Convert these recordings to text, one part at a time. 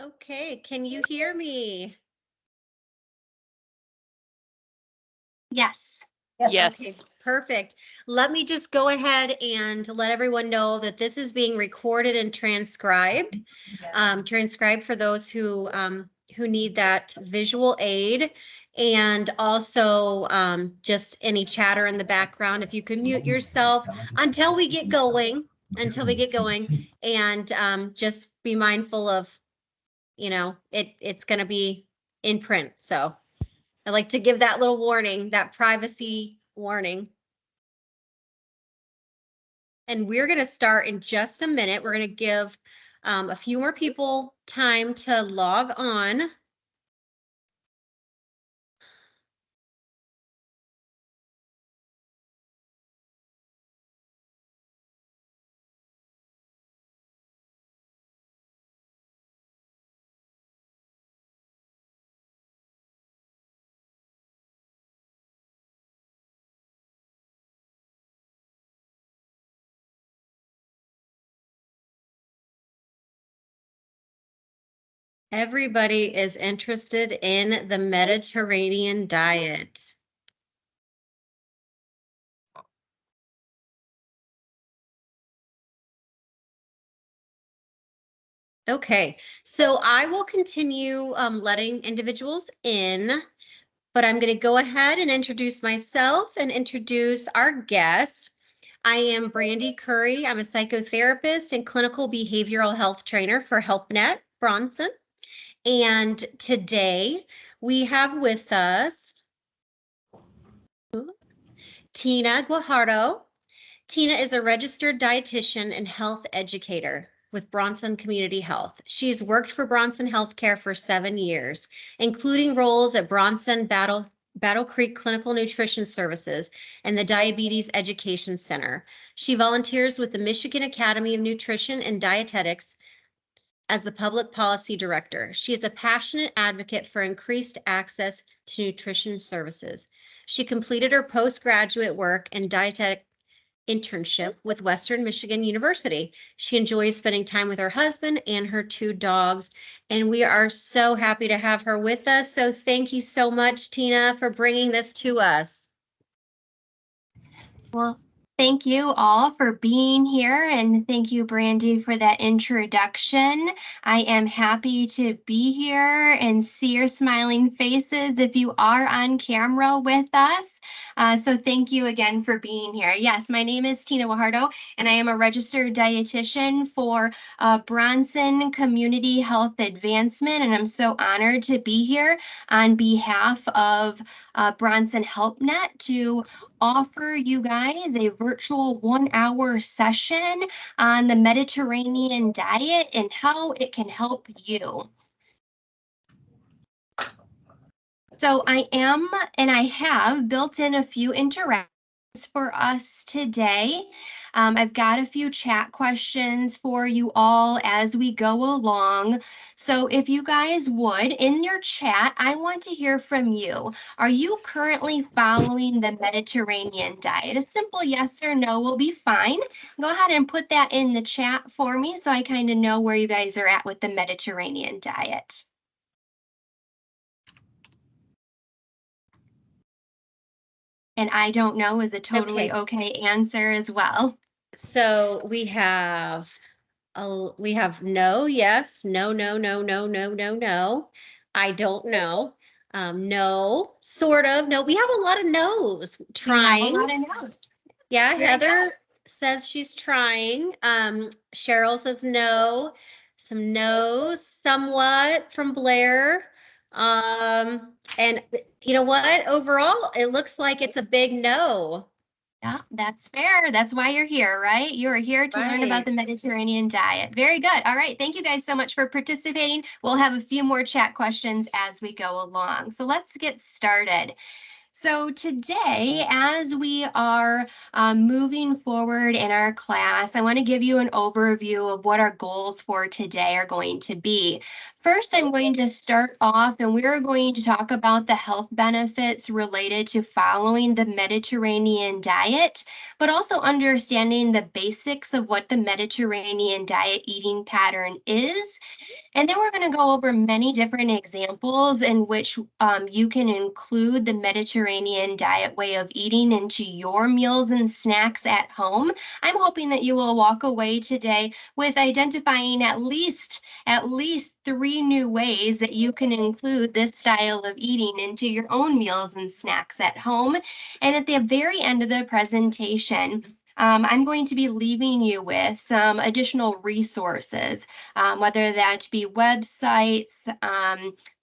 Okay, can you hear me? Yes. Yes. Okay, perfect. Let me just go ahead and let everyone know that this is being recorded and transcribed. Transcribed for those who need that visual aid. And also just any chatter in the background, if you could mute yourself until we get going, and just be mindful of, it's going to be in print. So I like to give that little warning, that privacy warning. And we're going to start in just a minute. We're going to give a few more people time to log on. Everybody is interested in the Mediterranean diet. Okay, so I will continue letting individuals in, but I'm going to go ahead and introduce myself and introduce our guest. I am Brandy Curry. I'm a psychotherapist and clinical behavioral health trainer for HelpNet Bronson. And today we have with us Tina Guajardo. Tina is a registered dietitian and health educator with Bronson Community Health. She's worked for Bronson Healthcare for 7 years, including roles at Bronson Battle Creek Clinical Nutrition Services and the Diabetes Education Center. She volunteers with the Michigan Academy of Nutrition and Dietetics as the public policy director. She is a passionate advocate for increased access to nutrition services. She completed her postgraduate work in dietetic internship with Western Michigan University. She enjoys spending time with her husband and her 2 dogs, and we are so happy to have her with us. So thank you so much, Tina, for bringing this to us. Well, thank you all for being here, and thank you, Brandy, for that introduction. I am happy to be here and see your smiling faces if you are on camera with us. So thank you again for being here. Yes, my name is Tina Guajardo, and I am a registered dietitian for Bronson Community Health Advancement, and I'm so honored to be here on behalf of Bronson HelpNet to offer you guys a virtual 1-hour session on the Mediterranean diet and how it can help you. So I am, and I have built in a few interactions for us today. I've got a few chat questions for you all as we go along. So if you guys would, in your chat, I want to hear from you. Are you currently following the Mediterranean diet? A simple yes or no will be fine. Go ahead and put that in the chat for me so I kind of know where you guys are at with the Mediterranean diet. And I don't know is a totally okay answer as well. So we have no, yes, no, no, no, no, no, no, no. I don't know. No, sort of. No, we have a lot of no's. Trying. We have a lot of no's. Yeah, Heather says she's trying. Cheryl says no. Some no's, somewhat from Blair. And you know what? Overall, it looks like it's a big no. Yeah, that's fair. That's why you're here, right? You are here to learn about the Mediterranean diet. Very good. All right. Thank you guys so much for participating. We'll have a few more chat questions as we go along. So let's get started. So today, as we are moving forward in our class, I want to give you an overview of what our goals for today are going to be. First, I'm going to start off and we're going to talk about the health benefits related to following the Mediterranean diet, but also understanding the basics of what the Mediterranean diet eating pattern is. And then we're going to go over many different examples in which you can include the Mediterranean diet way of eating into your meals and snacks at home. I'm hoping that you will walk away today with identifying at least 3 new ways that you can include this style of eating into your own meals and snacks at home. And at the very end of the presentation, I'm going to be leaving you with some additional resources, whether that be websites,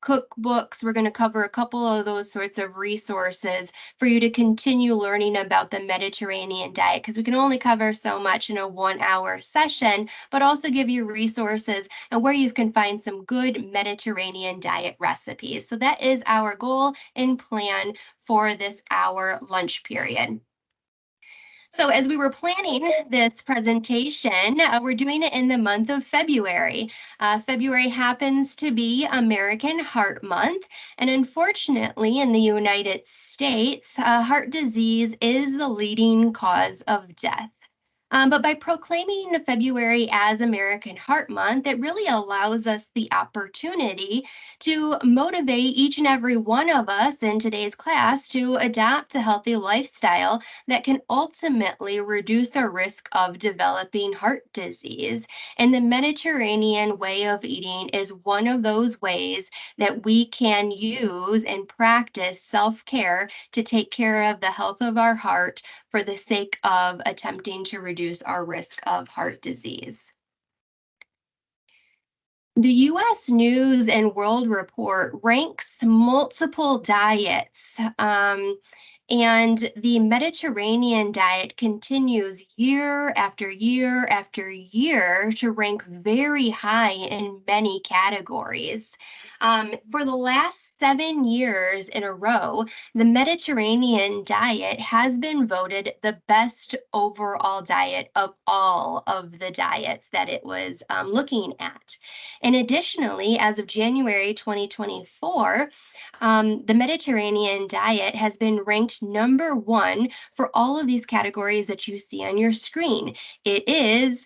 cookbooks. We're going to cover a couple of those sorts of resources for you to continue learning about the Mediterranean diet, because we can only cover so much in a 1 hour session, but also give you resources and where you can find some good Mediterranean diet recipes. So that is our goal and plan for this hour lunch period. So as we were planning this presentation, we're doing it in the month of February. February happens to be American Heart Month, and unfortunately in the United States, heart disease is the leading cause of death. But by proclaiming February as American Heart Month, it really allows us the opportunity to motivate each and every one of us in today's class to adopt a healthy lifestyle that can ultimately reduce our risk of developing heart disease. And the Mediterranean way of eating is one of those ways that we can use and practice self-care to take care of the health of our heart for the sake of attempting to reduce our risk of heart disease. The US News and World Report ranks multiple diets, and the Mediterranean diet continues year after year after year to rank very high in many categories. For the last 7 years in a row, the Mediterranean diet has been voted the best overall diet of all of the diets that it was looking at. And additionally, as of January 2024, the Mediterranean diet has been ranked number 1 for all of these categories that you see on your screen. It is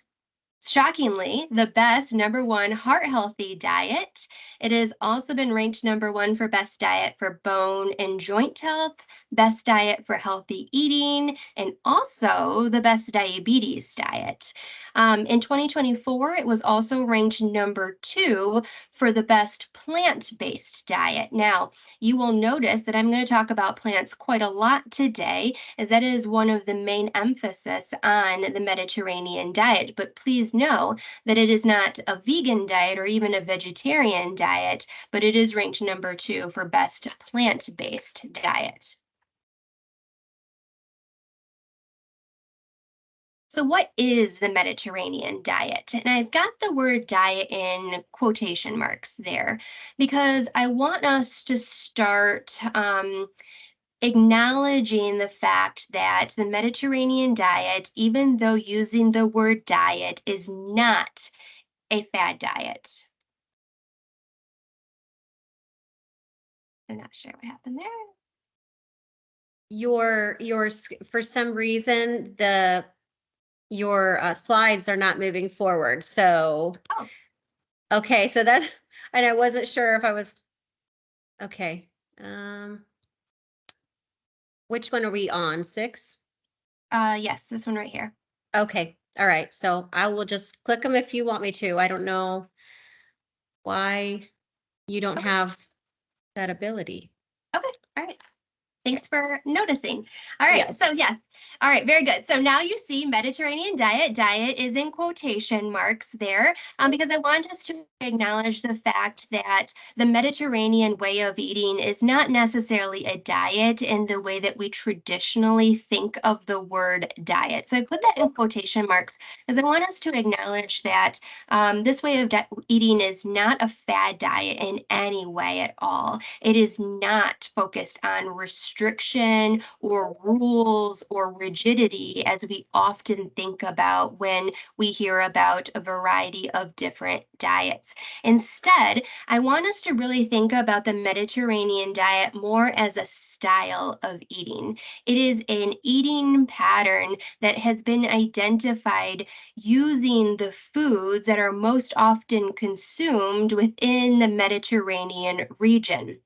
shockingly the best number 1 heart healthy diet. It has also been ranked number 1 for best diet for bone and joint health, best diet for healthy eating, and also the best diabetes diet. In 2024, it was also ranked number 2 for the best plant-based diet. Now, you will notice that I'm going to talk about plants quite a lot today, as that is one of the main emphasis on the Mediterranean diet. But please know that it is not a vegan diet or even a vegetarian diet, but it is ranked number 2 for best plant-based diet. So what is the Mediterranean diet? And I've got the word diet in quotation marks there because I want us to start acknowledging the fact that the Mediterranean diet, even though using the word diet, is not a fad diet. I'm not sure what happened there. For some reason, your slides are not moving forward. So, Oh, okay, so that, and I wasn't sure if I was, okay. Which one are we on? 6? yes, this one right here. Okay. All right. So I will just click them if you want me to. I don't know why you don't Okay, have that ability. okay, all right. Thanks for noticing. All right, Yes. so yes. All right, very good. So now you see Mediterranean diet. Diet is in quotation marks there because I want us to acknowledge the fact that the Mediterranean way of eating is not necessarily a diet in the way that we traditionally think of the word diet. So I put that in quotation marks because I want us to acknowledge that this way of eating is not a fad diet in any way at all. It is not focused on restriction or rules or rigidity as we often think about when we hear about a variety of different diets. Instead, I want us to really think about the Mediterranean diet more as a style of eating. It is an eating pattern that has been identified using the foods that are most often consumed within the Mediterranean region.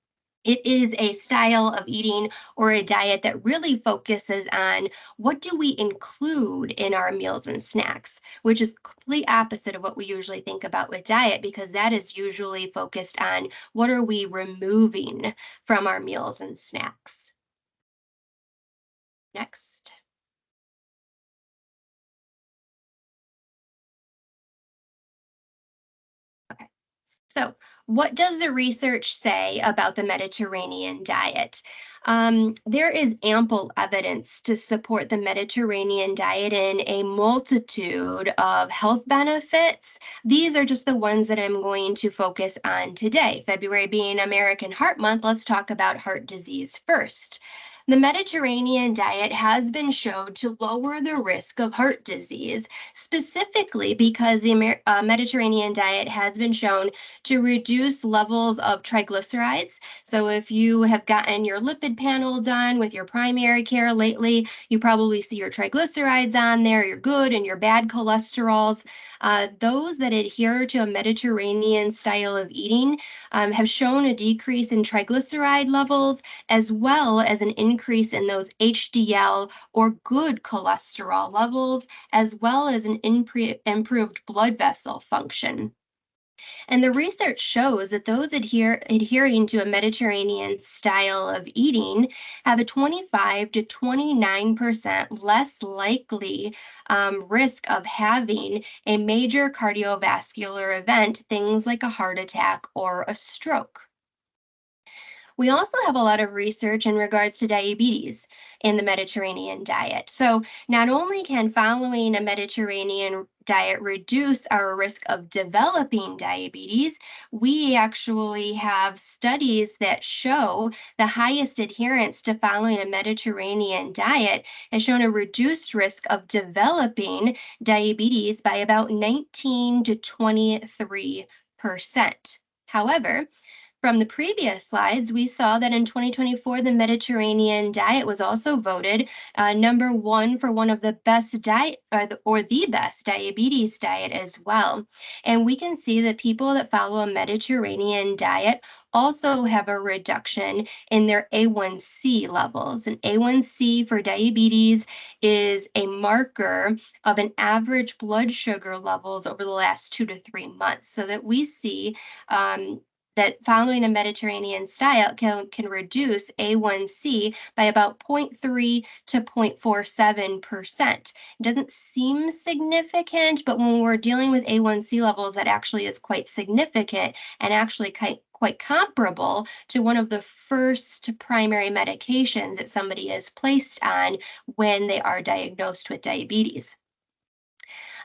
It is a style of eating or a diet that really focuses on what do we include in our meals and snacks, which is complete opposite of what we usually think about with diet because that is usually focused on what are we removing from our meals and snacks. Next. Okay. So, what does the research say about the Mediterranean diet? There is ample evidence to support the Mediterranean diet in a multitude of health benefits. These are just the ones that I'm going to focus on today. February being American Heart Month, let's talk about heart disease first. The Mediterranean diet has been shown to lower the risk of heart disease, specifically because the Mediterranean diet has been shown to reduce levels of triglycerides. So, if you have gotten your lipid panel done with your primary care lately, you probably see your triglycerides on there, your good and your bad cholesterols. Those that adhere to a Mediterranean style of eating have shown a decrease in triglyceride levels as well as an increase in those HDL or good cholesterol levels, as well as an improved blood vessel function. And the research shows that those adhering to a Mediterranean style of eating have a 25 to 29% less likely risk of having a major cardiovascular event, things like a heart attack or a stroke. We also have a lot of research in regards to diabetes in the Mediterranean diet. So, not only can following a Mediterranean diet reduce our risk of developing diabetes, we actually have studies that show the highest adherence to following a Mediterranean diet has shown a reduced risk of developing diabetes by about 19 to 23%. However, from the previous slides, we saw that in 2024, the Mediterranean diet was also voted #1 for one of the best diet or the best diabetes diet as well. And we can see that people that follow a Mediterranean diet also have a reduction in their A1C levels. And A1C for diabetes is a marker of an average blood sugar levels over the last 2 to 3 months, so that we see that following a Mediterranean style can reduce A1C by about zero point 0.3 to 0.47%. It doesn't seem significant, but when we're dealing with A1C levels, that actually is quite significant and actually quite comparable to one of the first primary medications that somebody is placed on when they are diagnosed with diabetes.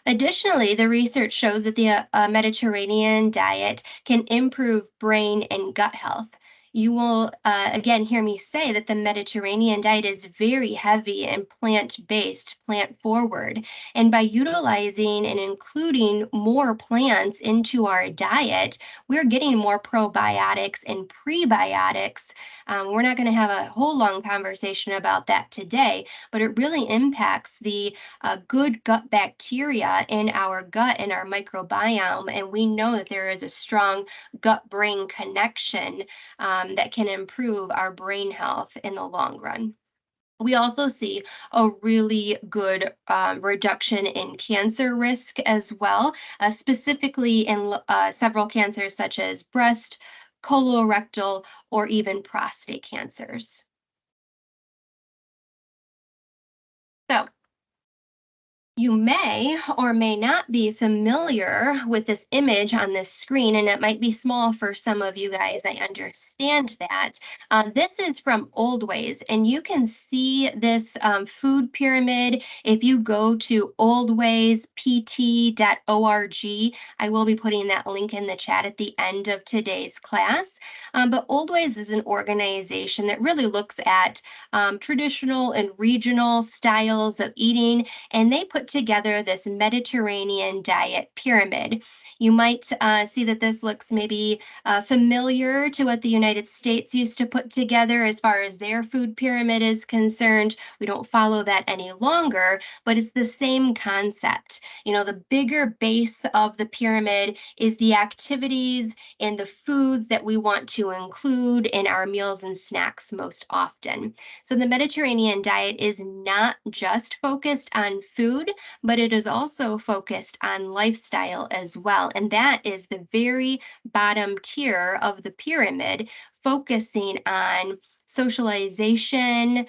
Additionally, the research shows that the Mediterranean diet can improve brain and gut health. You will again hear me say that the Mediterranean diet is very heavy and plant based, plant forward. And by utilizing and including more plants into our diet, we're getting more probiotics and prebiotics. We're not going to have a whole long conversation about that today, but it really impacts the good gut bacteria in our gut and our microbiome. And we know that there is a strong gut brain connection that can improve our brain health in the long run. We also see a really good reduction in cancer risk as well, specifically in several cancers such as breast, colorectal, or even prostate cancers. So, You may or may not be familiar with this image on this screen, and it might be small for some of you guys. I understand that. This is from Old Ways, and you can see this food pyramid if you go to oldwayspt.org. I will be putting that link in the chat at the end of today's class. But Old Ways is an organization that really looks at traditional and regional styles of eating, and they put together this Mediterranean diet pyramid. You might see that this looks maybe familiar to what the United States used to put together as far as their food pyramid is concerned. We don't follow that any longer, but it's the same concept. You know, the bigger base of the pyramid is the activities and the foods that we want to include in our meals and snacks most often. So the Mediterranean diet is not just focused on food, but it is also focused on lifestyle as well. And that is the very bottom tier of the pyramid, focusing on socialization,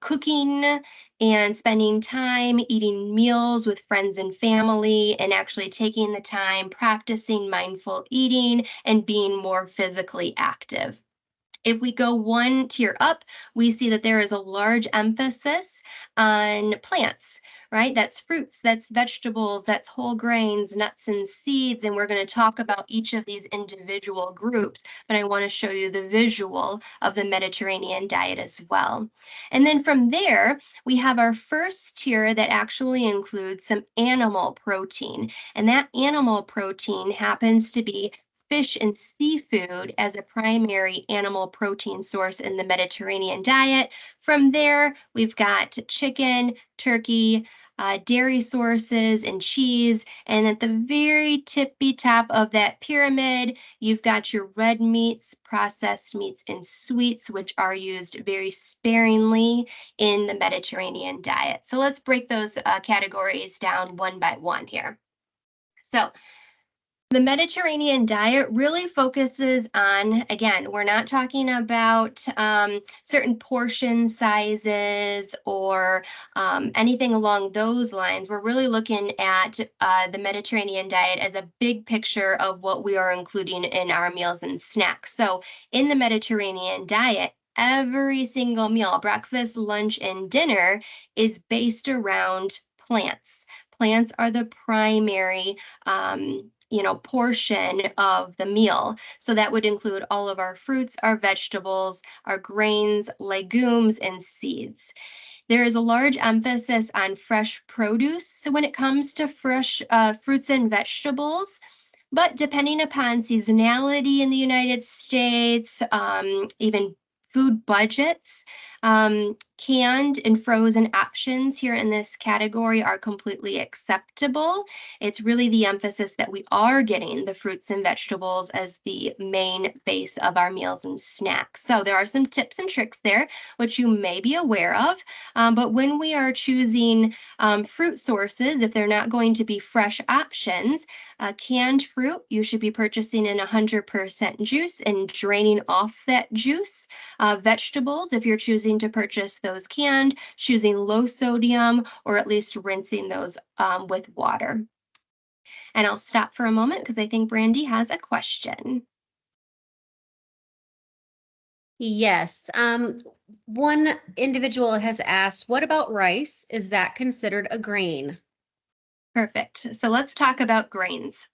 cooking, and spending time eating meals with friends and family, and actually taking the time practicing mindful eating and being more physically active. If we go one tier up, we see that there is a large emphasis on plants, right? That's fruits, that's vegetables, that's whole grains, nuts, and seeds. And we're going to talk about each of these individual groups, but I want to show you the visual of the Mediterranean diet as well. And then from there, we have our first tier that actually includes some animal protein. And that animal protein happens to be fish and seafood as a primary animal protein source in the Mediterranean diet. From there, we've got chicken, turkey, dairy sources, and cheese. And at the very tippy top of that pyramid, you've got your red meats, processed meats, and sweets, which are used very sparingly in the Mediterranean diet. So let's break those categories down one by one here. So the Mediterranean diet really focuses on, again, we're not talking about certain portion sizes or anything along those lines. We're really looking at the Mediterranean diet as a big picture of what we are including in our meals and snacks. So in the Mediterranean diet, every single meal, breakfast, lunch, and dinner, is based around plants. Plants are the primary portion of the meal. So that would include all of our fruits, our vegetables, our grains, legumes, and seeds. There is a large emphasis on fresh produce. So when it comes to fresh fruits and vegetables, but depending upon seasonality in the United States, even food budgets, canned and frozen options here in this category are completely acceptable. It's really the emphasis that we are getting the fruits and vegetables as the main base of our meals and snacks. So there are some tips and tricks there, which you may be aware of. But when we are choosing fruit sources, if they're not going to be fresh options, canned fruit, you should be purchasing in 100% juice and draining off that juice. Vegetables, if you're choosing to purchase those canned, choosing low sodium or at least rinsing those with water. And I'll stop for a moment because I think Brandy has a question. Yes. One individual has asked, what about rice? Is that considered a grain? Perfect. So let's talk about grains.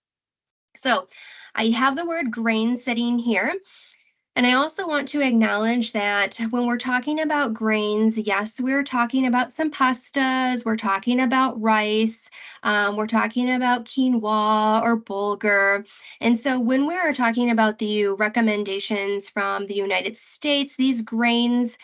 So I have the word grain sitting here. And I also want to acknowledge that when we're talking about grains, yes, we're talking about some pastas, we're talking about rice, we're talking about quinoa or bulgur. And so when we are talking about the recommendations from the United States, these grains,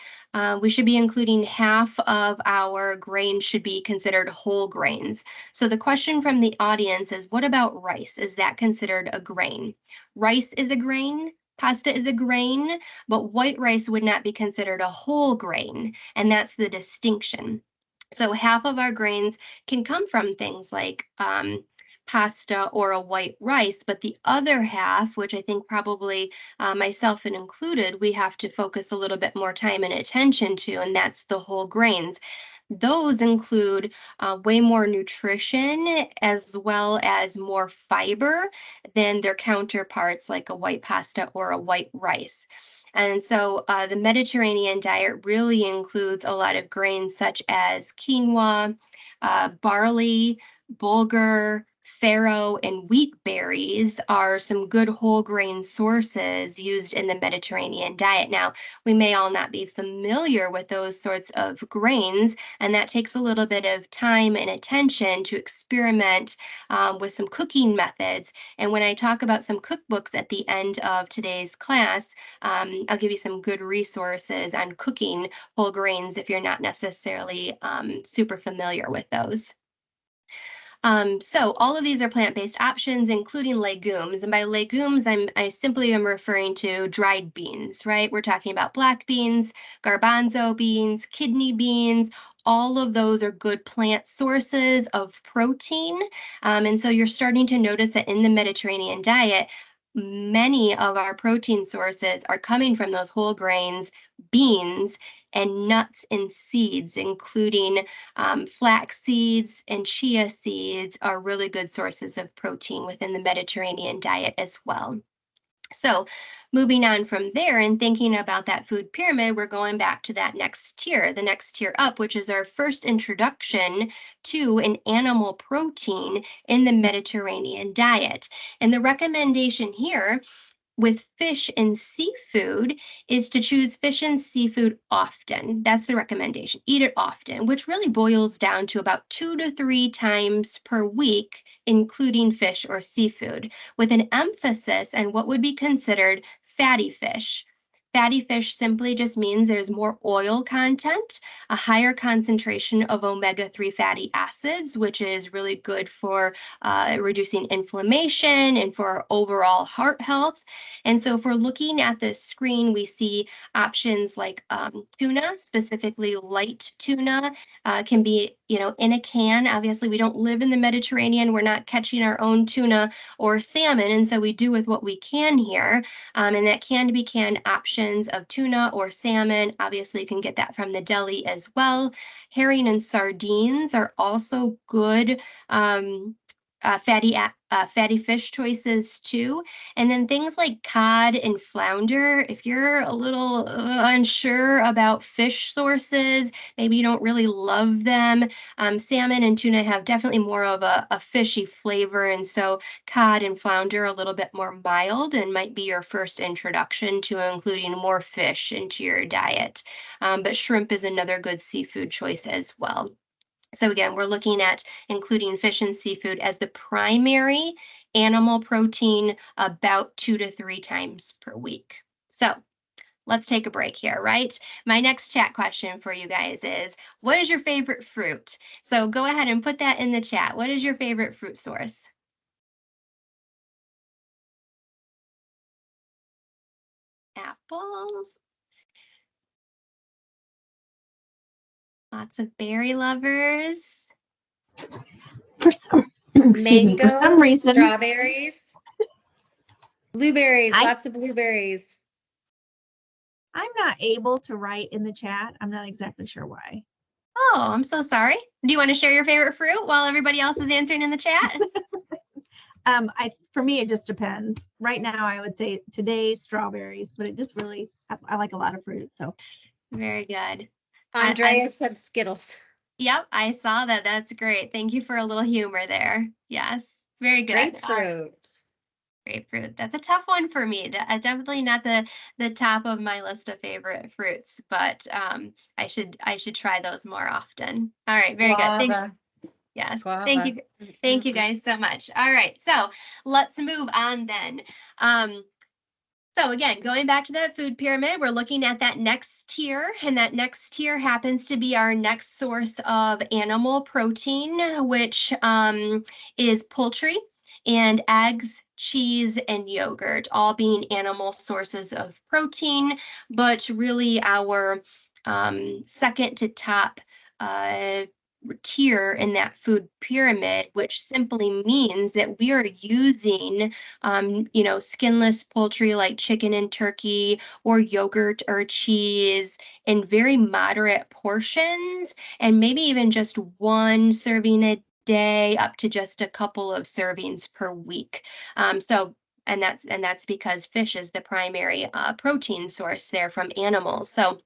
we should be including half of our grain should be considered whole grains. So the question from the audience is, what about rice? Is that considered a grain? Rice is a grain. Pasta is a grain, but white rice would not be considered a whole grain, and that's the distinction. So half of our grains can come from things like pasta or a white rice, but the other half, which I think probably myself and included, we have to focus a little bit more time and attention to, and that's the whole grains. those include way more nutrition as well as more fiber than their counterparts like a white pasta or a white rice. And so the Mediterranean diet really includes a lot of grains such as quinoa, barley, bulgur, farro, and wheat berries are some good whole grain sources used in the Mediterranean diet. Now, we may all not be familiar with those sorts of grains, and that takes a little bit of time and attention to experiment with some cooking methods. And when I talk about some cookbooks at the end of today's class, I'll give you some good resources on cooking whole grains if you're not necessarily super familiar with those. So all of these are plant-based options, including legumes. And by legumes, I simply am referring to dried beans, right? We're talking about black beans, garbanzo beans, kidney beans. All of those are good plant sources of protein. And so you're starting to notice that in the Mediterranean diet, many of our protein sources are coming from those whole grains, beans, and nuts and seeds, including flax seeds and chia seeds are really good sources of protein within the Mediterranean diet as well. So, moving on from there and thinking about that food pyramid, we're going back to that next tier, the next tier up, which is our first introduction to an animal protein in the Mediterranean diet. And the recommendation here with fish and seafood is to choose fish and seafood often. That's the recommendation. Eat it often, which really boils down to about 2 to 3 times per week, including fish or seafood, with an emphasis on what would be considered fatty fish. Fatty fish simply just means there's more oil content, a higher concentration of omega-3 fatty acids, which is really good for reducing inflammation and for overall heart health. And so if we're looking at the screen, we see options like tuna, specifically light tuna, can be, in a can. Obviously, we don't live in the Mediterranean. We're not catching our own tuna or salmon. And so we do with what we can here. And that can be canned options of tuna or salmon. Obviously, you can get that from the deli as well. Herring and sardines are also good fatty fish choices too. And then things like cod and flounder, if you're a little unsure about fish sources, maybe you don't really love them, salmon and tuna have definitely more of a fishy flavor. And so cod and flounder are a little bit more mild and might be your first introduction to including more fish into your diet. But shrimp is another good seafood choice as well. So again, we're looking at including fish and seafood as the primary animal protein about 2 to 3 times per week. So let's take a break here, right? My next chat question for you guys is, what is your favorite fruit? So go ahead and put that in the chat. What is your favorite fruit source? Apples. Lots of berry lovers. For some, excuse me, for some Mangoes, reason, strawberries, blueberries, I- lots of blueberries. I'm not able to write in the chat. I'm not exactly sure why. Oh, I'm so sorry. Do you want to share your favorite fruit while everybody else is answering in the chat? For me, it just depends. Right now, I would say today strawberries, but it just really, I like a lot of fruit. So Very good. Andrea said Skittles. Yep, I saw that. That's great. Thank you for a little humor there. Yes, very good. Grapefruit. Grapefruit. That's a tough one for me. Definitely not the top of my list of favorite fruits, but I should try those more often. All right, very good. Yes, thank you. Thank you guys so much. All right, so let's move on then. So again, going back to that food pyramid, we're looking at that next tier, and that next tier happens to be our next source of animal protein, which is poultry and eggs, cheese, and yogurt, all being animal sources of protein, but really our second to top tier in that food pyramid, which simply means that we are using, skinless poultry like chicken and turkey or yogurt or cheese in very moderate portions, and maybe even just one serving a day up to just a couple of servings per week. And that's because fish is the primary protein source there from animals. So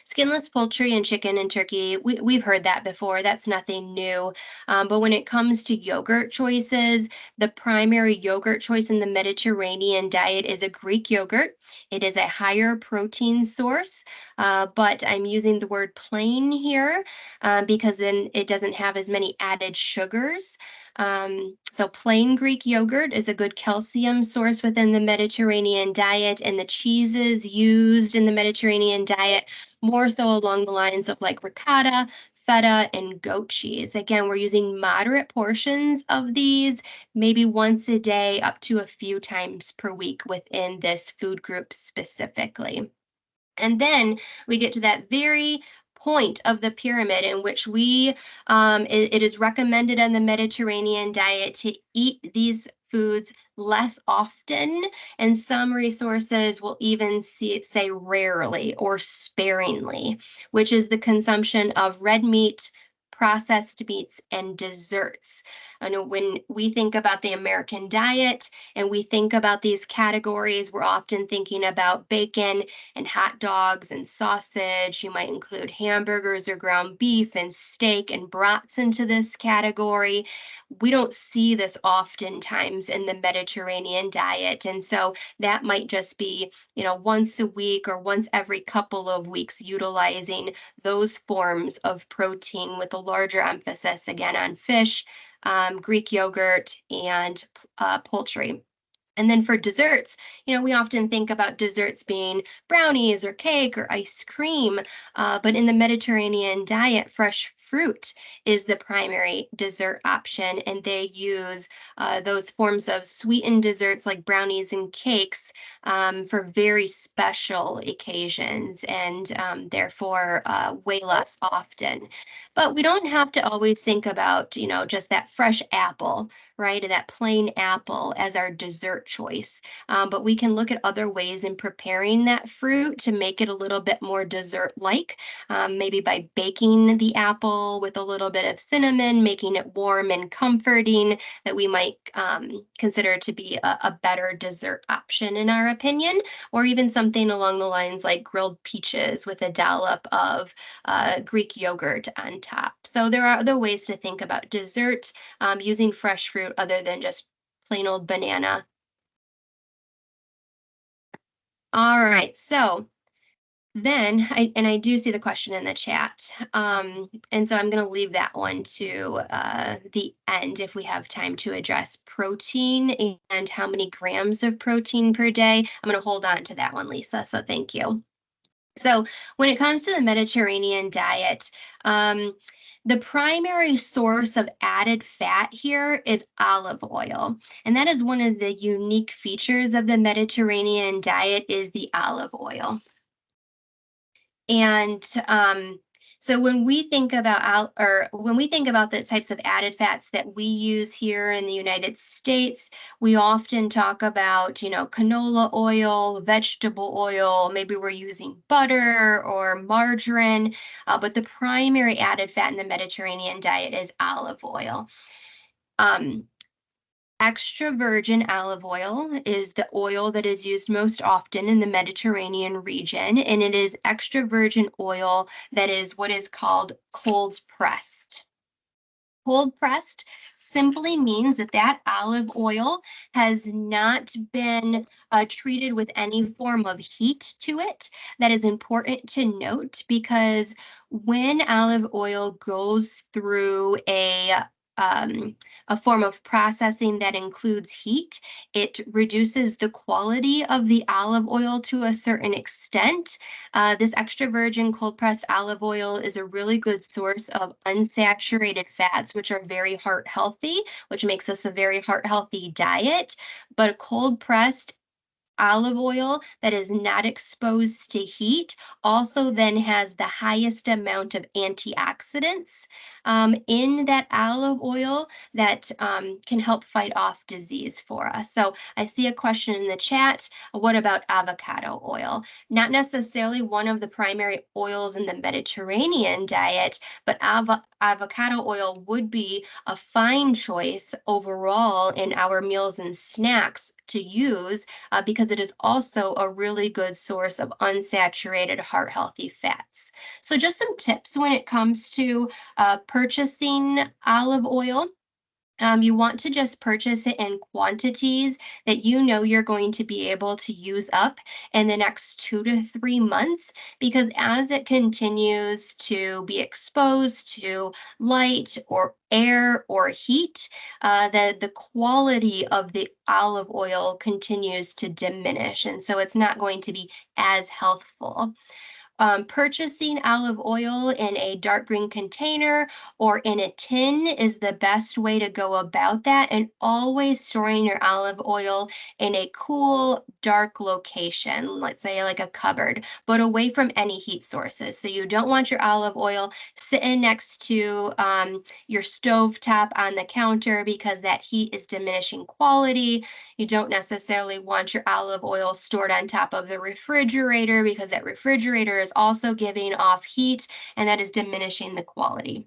skinless poultry and chicken and turkey, we've heard that before. That's nothing new. But when it comes to yogurt choices, the primary yogurt choice in the Mediterranean diet is a Greek yogurt. It is a higher protein source, but I'm using the word plain here because then it doesn't have as many added sugars. So plain Greek yogurt is a good calcium source within the Mediterranean diet, and the cheeses used in the Mediterranean diet more so along the lines of like ricotta, feta, and goat cheese. Again, we're using moderate portions of these, maybe once a day up to a few times per week within this food group specifically. And then we get to that very point of the pyramid in which it is recommended in the Mediterranean diet to eat these foods less often, and some resources will even say rarely or sparingly, which is the consumption of red meat, processed meats, and desserts. I know when we think about the American diet and we think about these categories, we're often thinking about bacon and hot dogs and sausage. You might include hamburgers or ground beef and steak and brats into this category. We don't see this oftentimes in the Mediterranean diet. And so that might just be, once a week or once every couple of weeks, utilizing those forms of protein with a larger emphasis again on fish, Greek yogurt, and poultry. And then for desserts, we often think about desserts being brownies or cake or ice cream, but in the Mediterranean diet, fresh fruit is the primary dessert option, and they use those forms of sweetened desserts like brownies and cakes for very special occasions, and therefore way less often. But we don't have to always think about, just that fresh apple, right? That plain apple as our dessert choice. But we can look at other ways in preparing that fruit to make it a little bit more dessert-like, maybe by baking the apple with a little bit of cinnamon, making it warm and comforting, that we might consider to be a better dessert option in our opinion, or even something along the lines like grilled peaches with a dollop of Greek yogurt on top. So there are other ways to think about dessert using fresh fruit other than just plain old banana. All right, so then I do see the question in the chat. And so I'm going to leave that one to the end if we have time to address protein and how many grams of protein per day. I'm going to hold on to that one, Lisa, so thank you. So when it comes to the Mediterranean diet, the primary source of added fat here is olive oil. And that is one of the unique features of the Mediterranean diet is the olive oil. And so when we think about the types of added fats that we use here in the United States, we often talk about, canola oil, vegetable oil, maybe we're using butter or margarine, but the primary added fat in the Mediterranean diet is olive oil. Extra virgin olive oil is the oil that is used most often in the Mediterranean region, and it is extra virgin oil that is what is called cold pressed. Cold pressed simply means that olive oil has not been treated with any form of heat to it. That is important to note because when olive oil goes through a form of processing that includes heat, it reduces the quality of the olive oil to a certain extent. This extra virgin cold pressed olive oil is a really good source of unsaturated fats, which are very heart healthy, which makes us a very heart healthy diet. But cold pressed olive oil that is not exposed to heat also then has the highest amount of antioxidants in that olive oil that can help fight off disease for us. So I see a question in the chat. What about avocado oil? Not necessarily one of the primary oils in the Mediterranean diet, but avocado oil would be a fine choice overall in our meals and snacks to use because it is also a really good source of unsaturated heart healthy fats. So just some tips when it comes to purchasing olive oil. You want to just purchase it in quantities that you know you're going to be able to use up in the next 2 to 3 months, because as it continues to be exposed to light or air or heat, the quality of the olive oil continues to diminish. And so it's not going to be as healthful. Purchasing olive oil in a dark green container or in a tin is the best way to go about that, and always storing your olive oil in a cool, dark location, let's say like a cupboard, but away from any heat sources. So you don't want your olive oil sitting next to your stove top on the counter because that heat is diminishing quality. You don't necessarily want your olive oil stored on top of the refrigerator because that refrigerator is also giving off heat and that is diminishing the quality.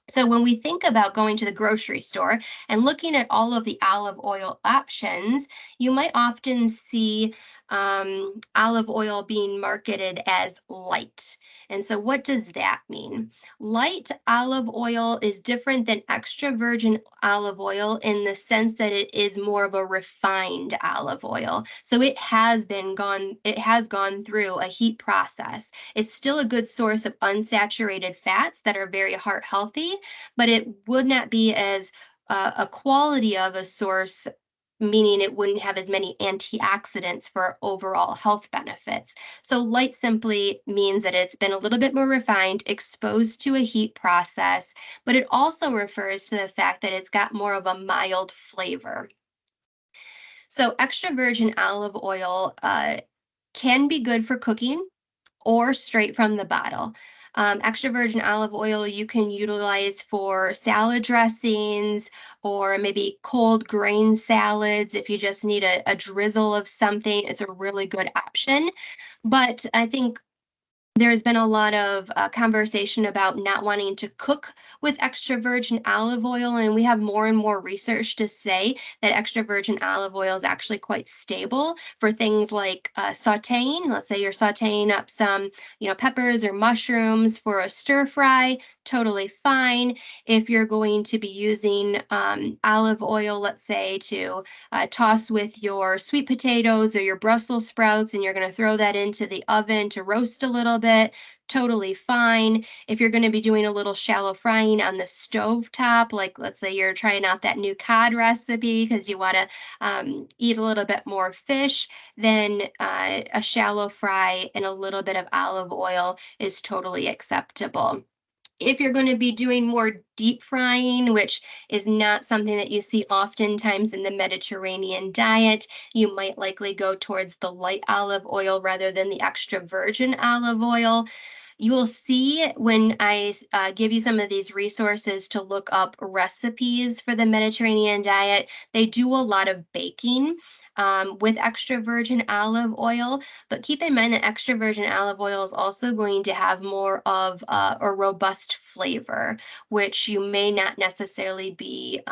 So when we think about going to the grocery store and looking at all of the olive oil options, you might often see olive oil being marketed as light. And so what does that mean? Light olive oil is different than extra virgin olive oil in the sense that it is more of a refined olive oil. So it has gone through a heat process. It's still a good source of unsaturated fats that are very heart healthy, but it would not be as a quality of a source, meaning it wouldn't have as many antioxidants for overall health benefits. So light simply means that it's been a little bit more refined, exposed to a heat process, but it also refers to the fact that it's got more of a mild flavor. So extra virgin olive oil can be good for cooking or straight from the bottle. Extra virgin olive oil you can utilize for salad dressings or maybe cold grain salads if you just need a drizzle of something. It's a really good option. But I think there's been a lot of conversation about not wanting to cook with extra virgin olive oil, and we have more and more research to say that extra virgin olive oil is actually quite stable for things like sautéing. Let's say you're sautéing up some, peppers or mushrooms for a stir fry, totally fine. If you're going to be using olive oil, let's say to toss with your sweet potatoes or your Brussels sprouts, and you're going to throw that into the oven to roast a little bit, totally fine. If you're going to be doing a little shallow frying on the stove top, like let's say you're trying out that new cod recipe because you want to eat a little bit more fish, then a shallow fry in a little bit of olive oil is totally acceptable. If you're going to be doing more deep frying, which is not something that you see oftentimes in the Mediterranean diet, you might likely go towards the light olive oil rather than the extra virgin olive oil. You will see when I give you some of these resources to look up recipes for the Mediterranean diet, they do a lot of baking with extra virgin olive oil. But keep in mind that extra virgin olive oil is also going to have more of a robust flavor, which you may not necessarily be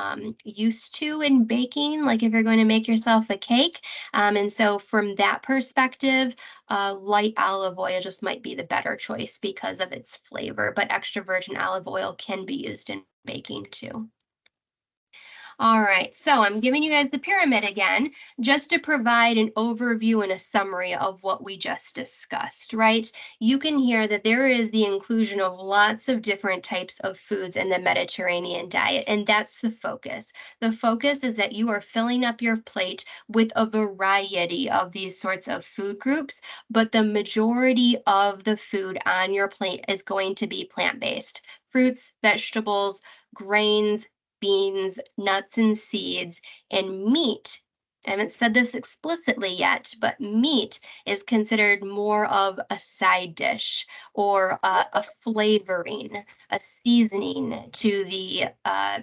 used to in baking, like if you're going to make yourself a cake. And so from that perspective, light olive oil just might be the better choice because of its flavor, but extra virgin olive oil can be used in baking too. All right, so I'm giving you guys the pyramid again, just to provide an overview and a summary of what we just discussed, right? You can hear that there is the inclusion of lots of different types of foods in the Mediterranean diet, and that's the focus. The focus is that you are filling up your plate with a variety of these sorts of food groups, but the majority of the food on your plate is going to be plant-based. Fruits, vegetables, grains, beans, nuts and seeds, and meat I haven't said this explicitly yet, but meat is considered more of a side dish or a flavoring, a seasoning to the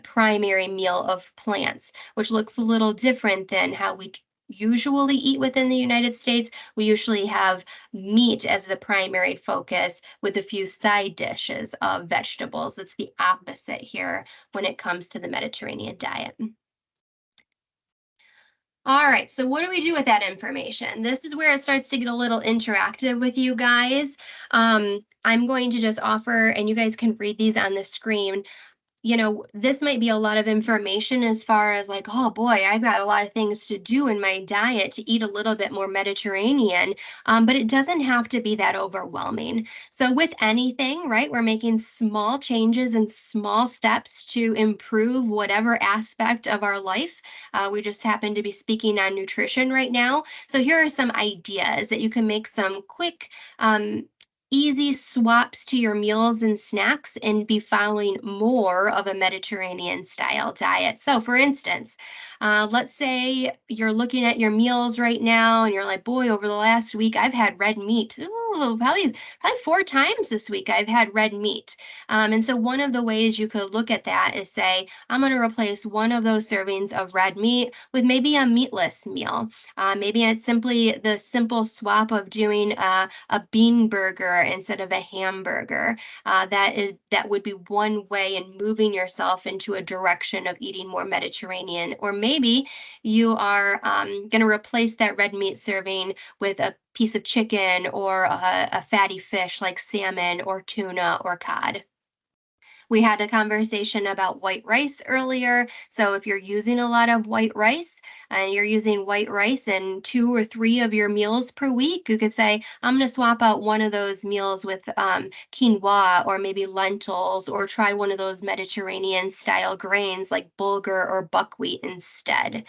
primary meal of plants, which looks a little different than how we usually eat within the United States. We usually have meat as the primary focus with a few side dishes of vegetables. It's the opposite here when it comes to the Mediterranean diet. All right, so what do we do with that information? This is where it starts to get a little interactive with you guys. I'm going to just offer, and you guys can read these on the screen. This might be a lot of information as far as like, oh boy, I've got a lot of things to do in my diet to eat a little bit more Mediterranean, but it doesn't have to be that overwhelming. So with anything, right, we're making small changes and small steps to improve whatever aspect of our life. We just happen to be speaking on nutrition right now. So here are some ideas that you can make some quick, easy swaps to your meals and snacks and be following more of a Mediterranean style diet. So, for instance, let's say you're looking at your meals right now and you're like, boy, over the last week, I've had red meat. Ooh, probably 4 times this week I've had red meat. And so, one of the ways you could look at that is say, I'm going to replace one of those servings of red meat with maybe a meatless meal. Maybe it's simply the simple swap of doing a bean burger instead of a hamburger. That would be one way in moving yourself into a direction of eating more Mediterranean. Or maybe you are going to replace that red meat serving with a piece of chicken or a fatty fish like salmon or tuna or cod. We had a conversation about white rice earlier. So if you're using a lot of white rice and you're using white rice in 2 or 3 of your meals per week, you could say, I'm going to swap out one of those meals with quinoa or maybe lentils, or try one of those Mediterranean style grains like bulgur or buckwheat instead.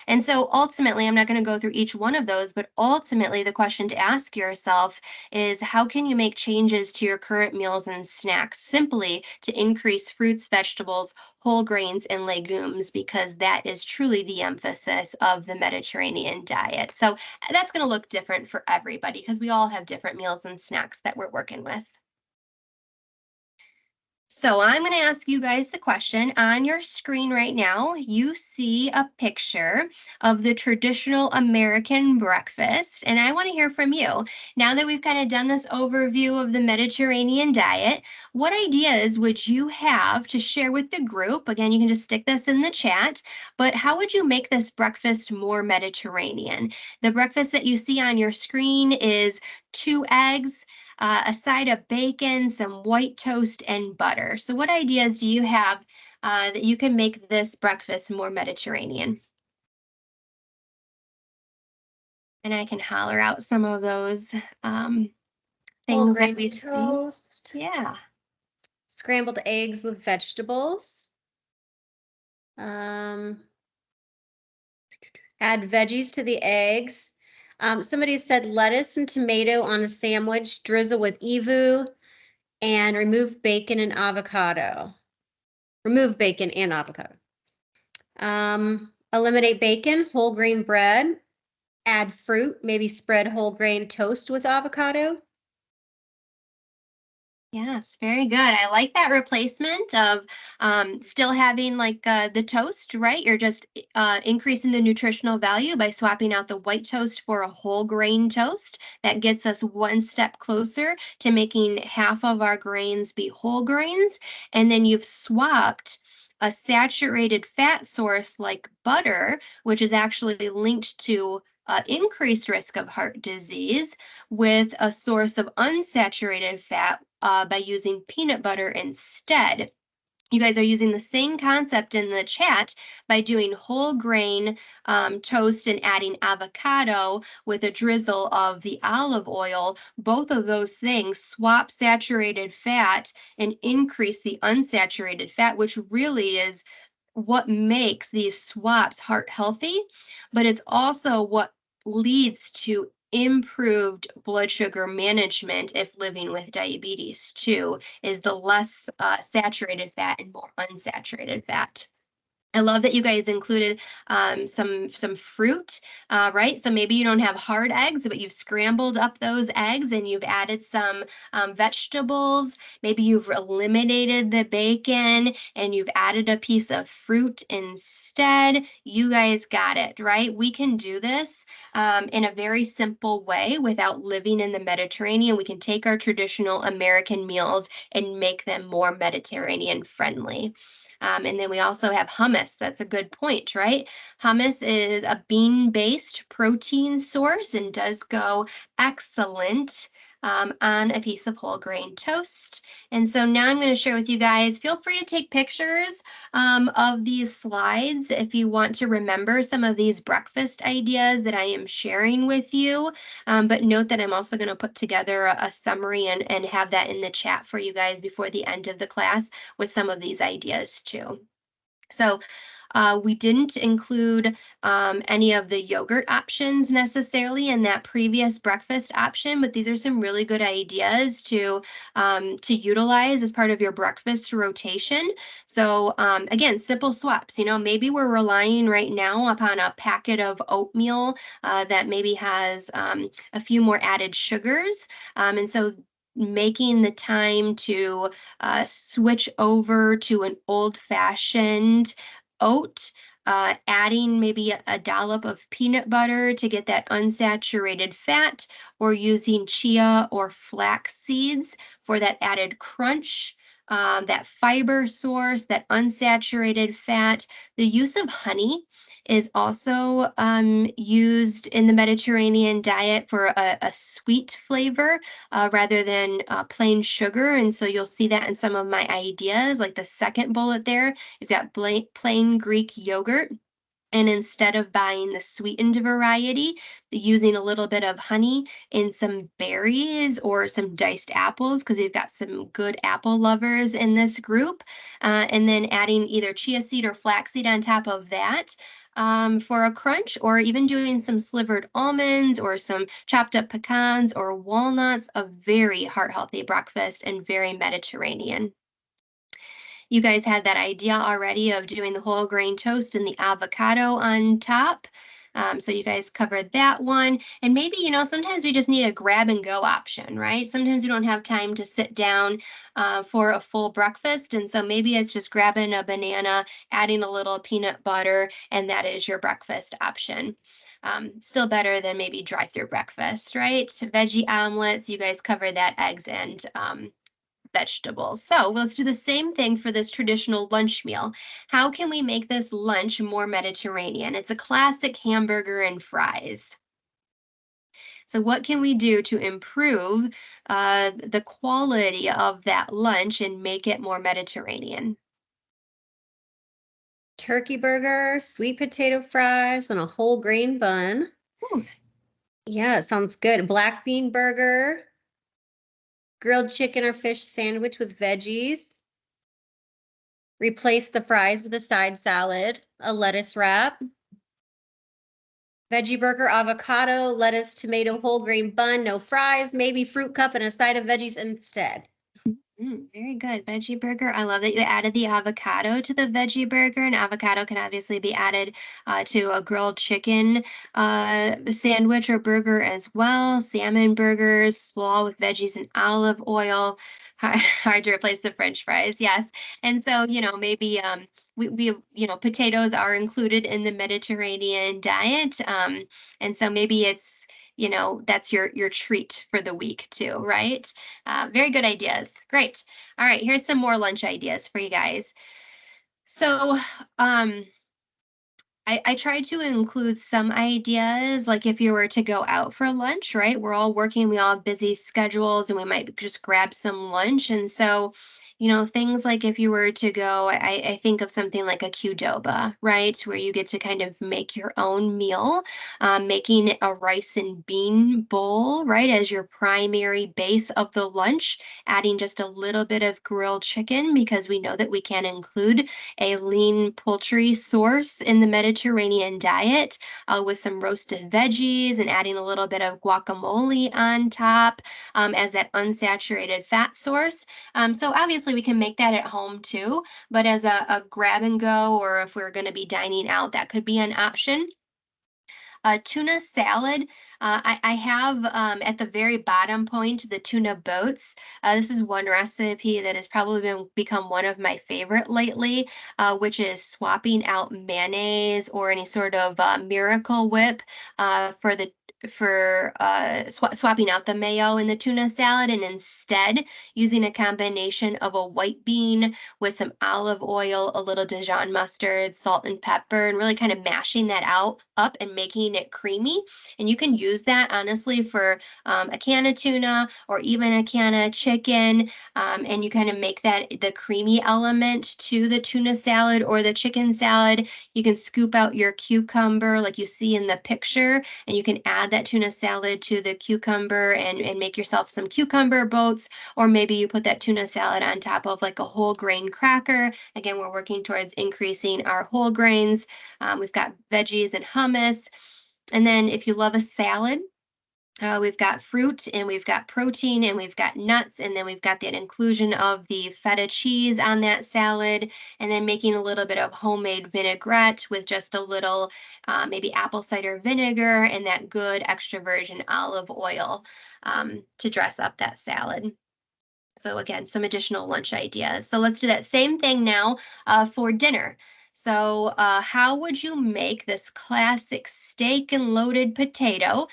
And so ultimately, I'm not going to go through each one of those, but ultimately the question to ask yourself is, how can you make changes to your current meals and snacks simply to increase fruits, vegetables, whole grains, and legumes, because that is truly the emphasis of the Mediterranean diet. So that's going to look different for everybody because we all have different meals and snacks that we're working with. So I'm going to ask you guys the question. On your screen right now, you see a picture of the traditional American breakfast, and I want to hear from you. Now that we've kind of done this overview of the Mediterranean diet, what ideas would you have to share with the group? Again, you can just stick this in the chat, but how would you make this breakfast more Mediterranean? The breakfast that you see on your screen is 2 eggs, a side of bacon, some white toast, and butter. So what ideas do you have that you can make this breakfast more Mediterranean? And I can holler out some of those Whole things that grain we see. toast, Yeah. scrambled eggs with vegetables. Add veggies to the eggs. Somebody said lettuce and tomato on a sandwich, drizzle with evu, and remove bacon and avocado. Remove bacon and avocado. Eliminate bacon, whole grain bread, add fruit, maybe spread whole grain toast with avocado. Yes, very good. I like that replacement of still having like the toast, right? You're just increasing the nutritional value by swapping out the white toast for a whole grain toast. That gets us one step closer to making half of our grains be whole grains. And then you've swapped a saturated fat source like butter, which is actually linked to increased risk of heart disease, with a source of unsaturated fat by using peanut butter instead. You guys are using the same concept in the chat by doing whole grain toast and adding avocado with a drizzle of the olive oil. Both of those things swap saturated fat and increase the unsaturated fat, which really is what makes these swaps heart healthy, but it's also what leads to improved blood sugar management if living with diabetes too, is the less saturated fat and more unsaturated fat. I love that you guys included some fruit, right? So maybe you don't have hard eggs, but you've scrambled up those eggs and you've added some vegetables. Maybe you've eliminated the bacon and you've added a piece of fruit instead. You guys got it, right? We can do this in a very simple way without living in the Mediterranean. We can take our traditional American meals and make them more Mediterranean friendly. And then we also have hummus. That's a good point, right? Hummus is a bean-based protein source and does go excellent on a piece of whole grain toast. And so now I'm going to share with you guys. Feel free to take pictures of these slides if you want to remember some of these breakfast ideas that I am sharing with you. But note that I'm also going to put together a summary and have that in the chat for you guys before the end of the class with some of these ideas too. So we didn't include any of the yogurt options necessarily in that previous breakfast option, but these are some really good ideas to utilize as part of your breakfast rotation. So again, simple swaps. You know, maybe we're relying right now upon a packet of oatmeal that maybe has a few more added sugars, and so making the time to switch over to an old-fashioned oat, adding maybe a dollop of peanut butter to get that unsaturated fat, or using chia or flax seeds for that added crunch, that fiber source, that unsaturated fat. The use of honey is also used in the Mediterranean diet for a sweet flavor rather than plain sugar. And so you'll see that in some of my ideas, like the second bullet there. You've got plain Greek yogurt. And instead of buying the sweetened variety, using a little bit of honey and some berries or some diced apples, because we've got some good apple lovers in this group. And then adding either chia seed or flaxseed on top of that for a crunch, or even doing some slivered almonds or some chopped up pecans or walnuts. A very heart-healthy breakfast and very Mediterranean. You guys had that idea already of doing the whole grain toast and the avocado on top. So you guys covered that one. And maybe, you know, sometimes we just need a grab and go option, right? Sometimes we don't have time to sit down for a full breakfast. And so maybe it's just grabbing a banana, adding a little peanut butter, and that is your breakfast option. Still better than maybe drive-through breakfast, right? Veggie omelets, you guys covered that, eggs and vegetables. So let's do the same thing for this traditional lunch meal. How can we make this lunch more Mediterranean? It's a classic hamburger and fries. So what can we do to improve the quality of that lunch and make it more Mediterranean? Turkey burger, sweet potato fries, and a whole grain bun. Ooh. Yeah, it sounds good. Black bean burger, grilled chicken or fish sandwich with veggies. Replace the fries with a side salad, a lettuce wrap. Veggie burger, avocado, lettuce, tomato, whole grain bun, no fries, maybe fruit cup and a side of veggies instead. Very good. Veggie burger. I love that you added the avocado to the veggie burger, and avocado can obviously be added to a grilled chicken sandwich or burger as well. Salmon burgers, slaw with veggies and olive oil. Hard to replace the French fries, yes. And so, you know, maybe we you know, potatoes are included in the Mediterranean diet, and so maybe it's, you know, that's your treat for the week too, right? Very good ideas. Great. All right, here's some more lunch ideas for you guys. So, I tried to include some ideas, like if you were to go out for lunch, right? We're all working, we all have busy schedules, and we might just grab some lunch. And so, you know, things like if you were to go, I think of something like a Qdoba, right? Where you get to kind of make your own meal, making a rice and bean bowl, right, as your primary base of the lunch, adding just a little bit of grilled chicken, because we know that we can include a lean poultry source in the Mediterranean diet, with some roasted veggies and adding a little bit of guacamole on top as that unsaturated fat source. So obviously obviously we can make that at home too, but as a grab and go, or if we're going to be dining out, that could be an option. Tuna salad. I have at the very bottom point the tuna boats. This is one recipe that has probably become one of my favorite lately, which is swapping out mayonnaise or any sort of Miracle Whip for the swapping out the mayo in the tuna salad, and instead using a combination of a white bean with some olive oil, a little Dijon mustard, salt and pepper, and really kind of mashing that out up and making it creamy. And you can use that honestly for a can of tuna or even a can of chicken. And you kind of make that the creamy element to the tuna salad or the chicken salad. You can scoop out your cucumber like you see in the picture, and you can add that tuna salad to the cucumber and make yourself some cucumber boats, or maybe you put that tuna salad on top of like a whole grain cracker. Again, we're working towards increasing our whole grains. We've got veggies and hummus. And then if you love a salad, we've got fruit and we've got protein and we've got nuts, and then we've got that inclusion of the feta cheese on that salad, and then making a little bit of homemade vinaigrette with just a little maybe apple cider vinegar and that good extra virgin olive oil to dress up that salad. So again, some additional lunch ideas. So let's do that same thing now for dinner. So how would you make this classic steak and loaded potato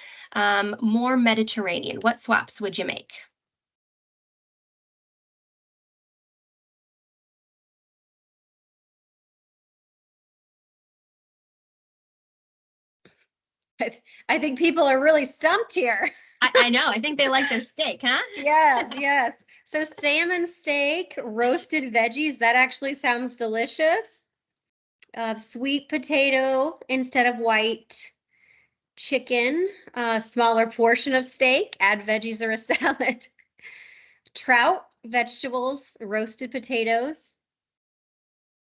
more Mediterranean? What swaps would you make? I think people are really stumped here. I know. I think they like their steak, huh? Yes, yes. So salmon steak, roasted veggies, that actually sounds delicious. Sweet potato instead of white. Chicken, a smaller portion of steak, add veggies or a salad. Trout, vegetables, roasted potatoes.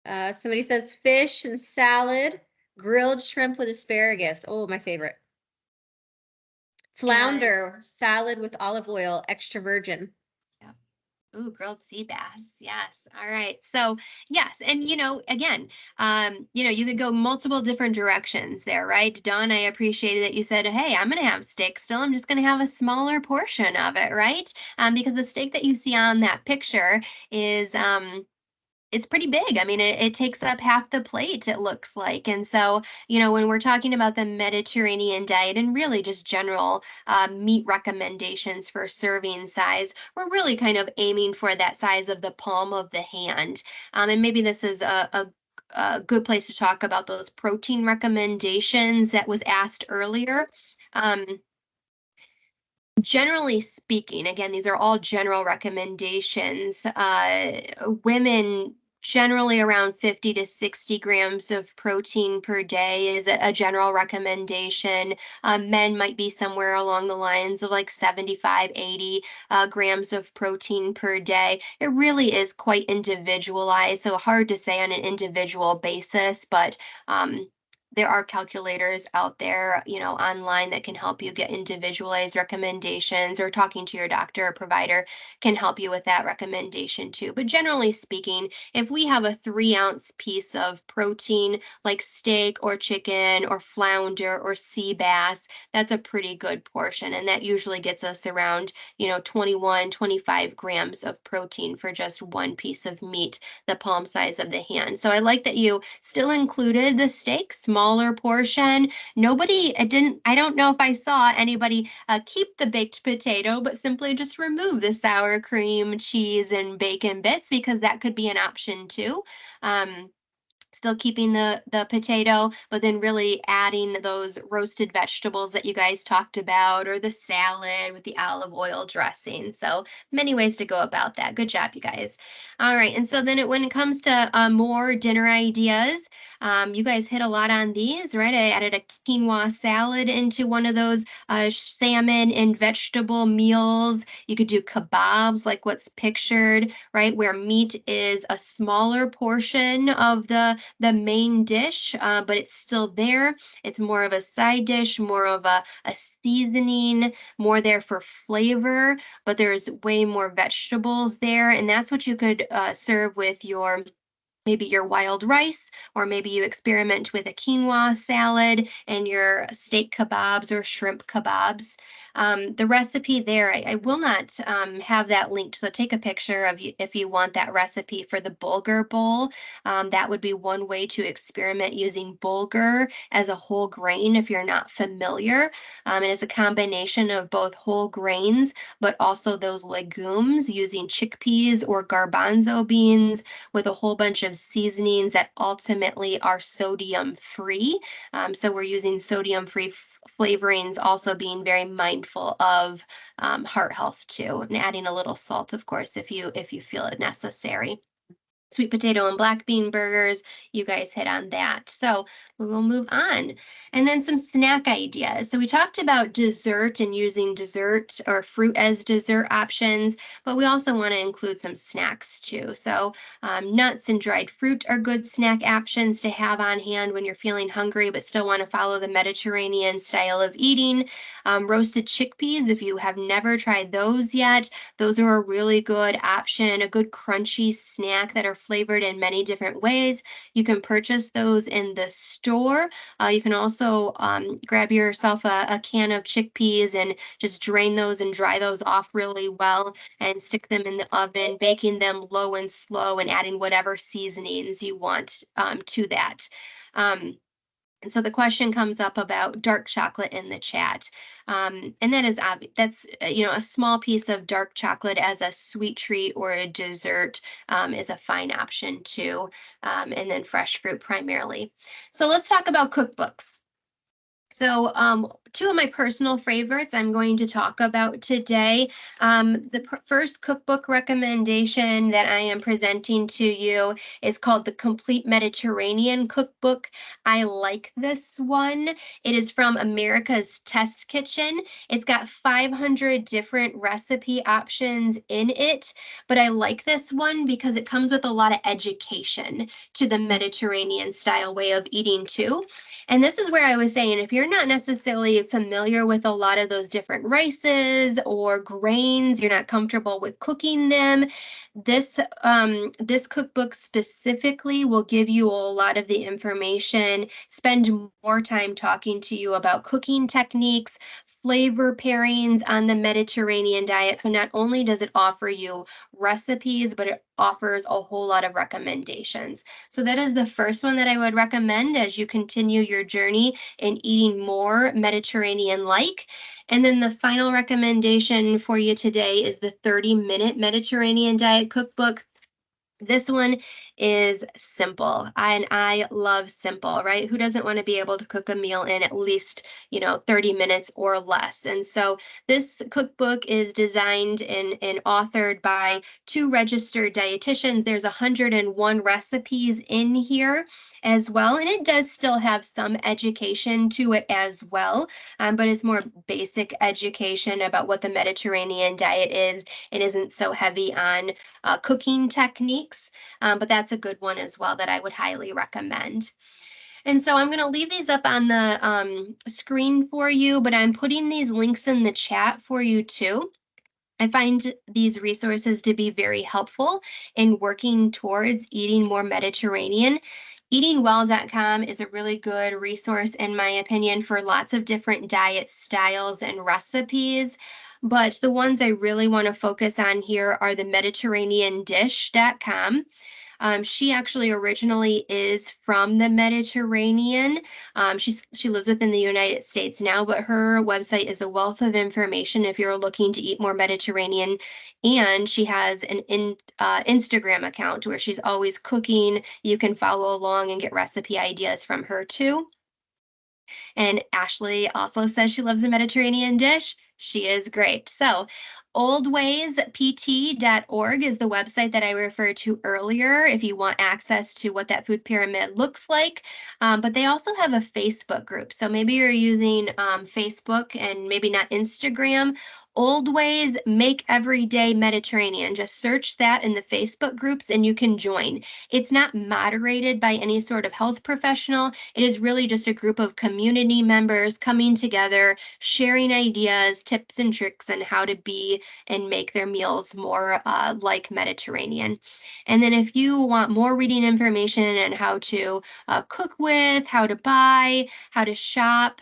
Somebody says fish and salad, grilled shrimp with asparagus. Oh, my favorite. Flounder, salad with olive oil, extra virgin. Yeah. Ooh, grilled sea bass. Yes. All right. So yes. And again, you could go multiple different directions there, right? Dawn, I appreciated that you said, hey, I'm going to have steak still. I'm just going to have a smaller portion of it, right? Because the steak that you see on that picture is, it's pretty big. I mean, it takes up half the plate, it looks like. And so, when we're talking about the Mediterranean diet and really just general meat recommendations for serving size, we're really kind of aiming for that size of the palm of the hand. And maybe this is a good place to talk about those protein recommendations that was asked earlier. Um, Generally speaking, again, these are all general recommendations. Women generally around 50 to 60 grams of protein per day is a general recommendation. Men might be somewhere along the lines of like 75, 80 grams of protein per day. It really is quite individualized, so hard to say on an individual basis, but there are calculators out there, online that can help you get individualized recommendations, or talking to your doctor or provider can help you with that recommendation too. But generally speaking, if we have a 3-ounce piece of protein like steak or chicken or flounder or sea bass, that's a pretty good portion. And that usually gets us around, 21, 25 grams of protein for just one piece of meat, the palm size of the hand. So I like that you still included the steak, smaller portion. I don't know if I saw anybody keep the baked potato, but simply just remove the sour cream, cheese, and bacon bits, because that could be an option too. Still keeping the potato, but then really adding those roasted vegetables that you guys talked about, or the salad with the olive oil dressing. So many ways to go about that. Good job, you guys. All right. And so then when it comes to more dinner ideas, You guys hit a lot on these, right? I added a quinoa salad into one of those salmon and vegetable meals. You could do kebabs like what's pictured, right? Where meat is a smaller portion of the main dish, but it's still there. It's more of a side dish, more of a seasoning, more there for flavor, but there's way more vegetables there. And that's what you could serve with your maybe your wild rice, or maybe you experiment with a quinoa salad and your steak kebabs or shrimp kebabs. The recipe there, I will not have that linked. So take a picture of you if you want that recipe for the bulgur bowl. That would be one way to experiment using bulgur as a whole grain if you're not familiar. It is a combination of both whole grains, but also those legumes using chickpeas or garbanzo beans with a whole bunch of seasonings that ultimately are sodium free. So we're using sodium free flavorings, also being very mindful of heart health too, and adding a little salt, of course, if you feel it necessary. Sweet potato and black bean burgers, you guys hit on that. So we will move on. And then some snack ideas. So we talked about dessert and using dessert or fruit as dessert options, but we also want to include some snacks too. So nuts and dried fruit are good snack options to have on hand when you're feeling hungry but still want to follow the Mediterranean style of eating. Roasted chickpeas, if you have never tried those yet, those are a really good option, a good crunchy snack that are flavored in many different ways. You can purchase those in the store. You can also grab yourself a can of chickpeas and just drain those and dry those off really well and stick them in the oven, baking them low and slow and adding whatever seasonings you want to that. And so the question comes up about dark chocolate in the chat. And that is obvious. That's, a small piece of dark chocolate as a sweet treat or a dessert is a fine option too. And then fresh fruit primarily. So let's talk about cookbooks. So two of my personal favorites I'm going to talk about today. The first cookbook recommendation that I am presenting to you is called the Complete Mediterranean Cookbook. I like this one. It is from America's Test Kitchen. It's got 500 different recipe options in it, but I like this one because it comes with a lot of education to the Mediterranean style way of eating too. And this is where I was saying, if you're not necessarily familiar with a lot of those different rices or grains, you're not comfortable with cooking them, this cookbook specifically will give you a lot of the information, spend more time talking to you about cooking techniques, flavor pairings on the Mediterranean diet. So not only does it offer you recipes, but it offers a whole lot of recommendations. So that is the first one that I would recommend as you continue your journey in eating more Mediterranean-like. And then the final recommendation for you today is the 30-minute Mediterranean Diet Cookbook. This one is simple, and I love simple, right? Who doesn't want to be able to cook a meal in at least, 30 minutes or less? And so this cookbook is designed and authored by two registered dietitians. There's 101 recipes in here as well, and it does still have some education to it as well, but it's more basic education about what the Mediterranean diet is. It isn't so heavy on cooking techniques, but that's a good one as well that I would highly recommend. And so I'm going to leave these up on the screen for you, but I'm putting these links in the chat for you too. I find these resources to be very helpful in working towards eating more Mediterranean. Eatingwell.com is a really good resource, in my opinion, for lots of different diet styles and recipes. But the ones I really want to focus on here are the MediterraneanDish.com. She actually originally is from the Mediterranean. She lives within the United States now, but her website is a wealth of information if you're looking to eat more Mediterranean. And she has an Instagram account where she's always cooking. You can follow along and get recipe ideas from her too. And Ashley also says she loves the Mediterranean dish. She is great. So, oldwayspt.org is the website that I referred to earlier if you want access to what that food pyramid looks like. But they also have a Facebook group. So, maybe you're using Facebook and maybe not Instagram. Old Ways Make Everyday Mediterranean. Just search that in the Facebook groups and you can join. It's not moderated by any sort of health professional. It is really just a group of community members coming together, sharing ideas, tips, and tricks on how to be and make their meals more like Mediterranean. And then if you want more reading information on how to cook with, how to buy, how to shop,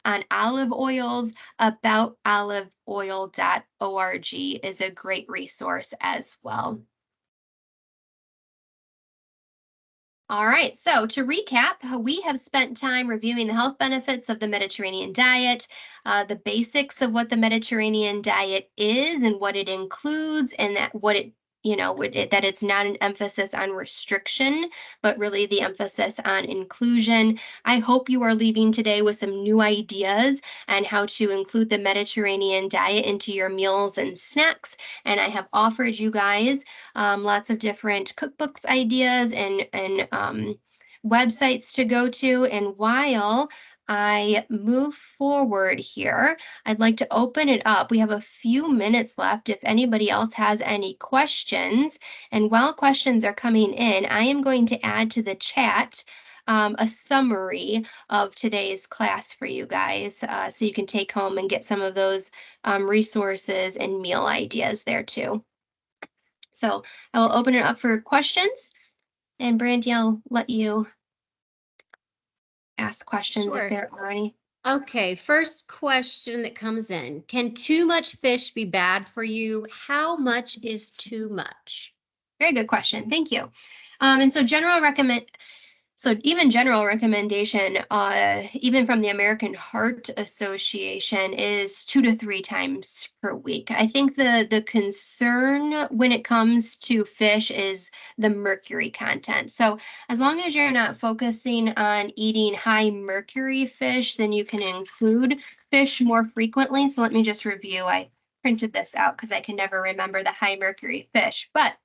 on olive oils, aboutoliveoil.org is a great resource as well. All right, so to recap, we have spent time reviewing the health benefits of the Mediterranean diet, the basics of what the Mediterranean diet is and what it includes, and that what it that it's not an emphasis on restriction, but really the emphasis on inclusion. I hope you are leaving today with some new ideas on how to include the Mediterranean diet into your meals and snacks. And I have offered you guys lots of different cookbooks ideas and websites to go to. And while I move forward here, I'd like to open it up. We have a few minutes left if anybody else has any questions. And while questions are coming in, I am going to add to the chat a summary of today's class for you guys so you can take home and get some of those resources and meal ideas there too. So I will open it up for questions. And Brandy, I'll let you ask questions if Sure. there are any. Okay, first question that comes in. Can too much fish be bad for you? How much is too much? Very good question. Thank you. And so general recommendation, even from the American Heart Association, is 2 to 3 times per week. I think the concern when it comes to fish is the mercury content. So as long as you're not focusing on eating high mercury fish, then you can include fish more frequently. So let me just review. I printed this out because I can never remember the high mercury fish, but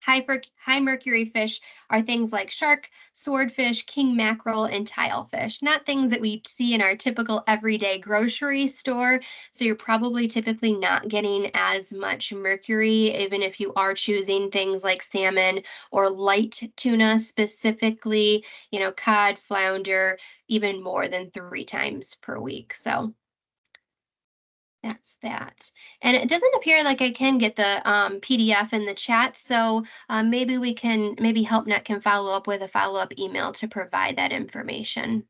high mercury fish are things like shark, swordfish, king mackerel, and tilefish, not things that we see in our typical everyday grocery store. So you're probably typically not getting as much mercury, even if you are choosing things like salmon or light tuna specifically, cod, flounder, even more than 3 times per week. So that's that. And it doesn't appear like I can get the PDF in the chat. So maybe HelpNet can follow up with a follow-up email to provide that information.